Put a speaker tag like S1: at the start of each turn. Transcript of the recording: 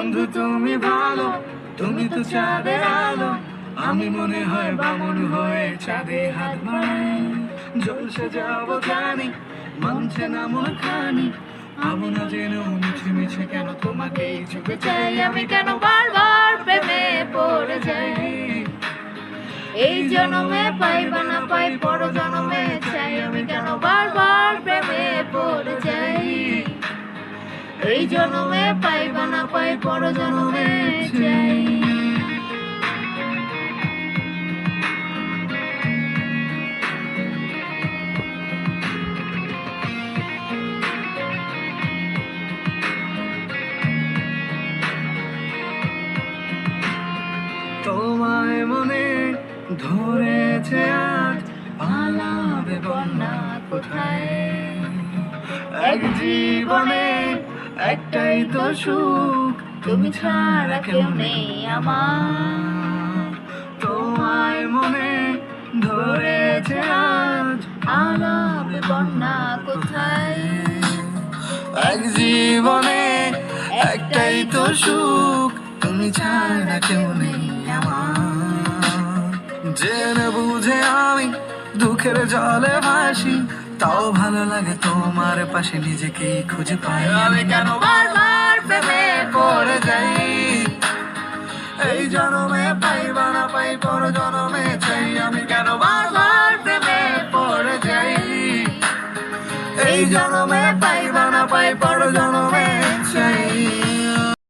S1: বন্ধু তুমি ভালো, তুমি তো চাঁদের আলো, আমি মনে হয় বামন হয়ে চাঁদে হাত বাড়াই। জলসে যাবো জানি, মানছে না মন খানি, আমি না জেনেও মিছে মিছে কেন তোমাকে চোখে চাই।
S2: আমি কেন বারবার প্রেমে পড়ে যাই, এই জন্মে পাই বা না পাই পর জন্মে চাই। আমি কেন বারবার প্রেমে পড়ে যাই, এই জন্মে পাই বা না পাই পর জন্মে চাই।
S1: তোমায় মনে ধরেছে আজ, পালাবে বন্যা কোথায়। এক জীবনে একটাই তো সুখ,
S2: তুমি ছাড়া কেউ নেই আমার।
S1: তোমায় মনে ধরেছে আজ,
S2: আলাপে বন্যা কোথায়।
S1: এক জীবনে একটাই তো সুখ, তুমি ছাড়া কেউ নেই আমার। জেনে বুঝে আমি দুঃখের জলে ভাসি, তাও ভালো লাগে তোমার পাশে নিজেকে খুঁজে পাই। আমি কেন
S2: বারবার প্রেমে
S1: পড়ে যাই, এই জন্মে পাই বা না পাই পর জন্মে চাই। আমি কেন বারবার প্রেমে পড়ে যাই, এই জন্মে পাই বা না পাই পর জন্মে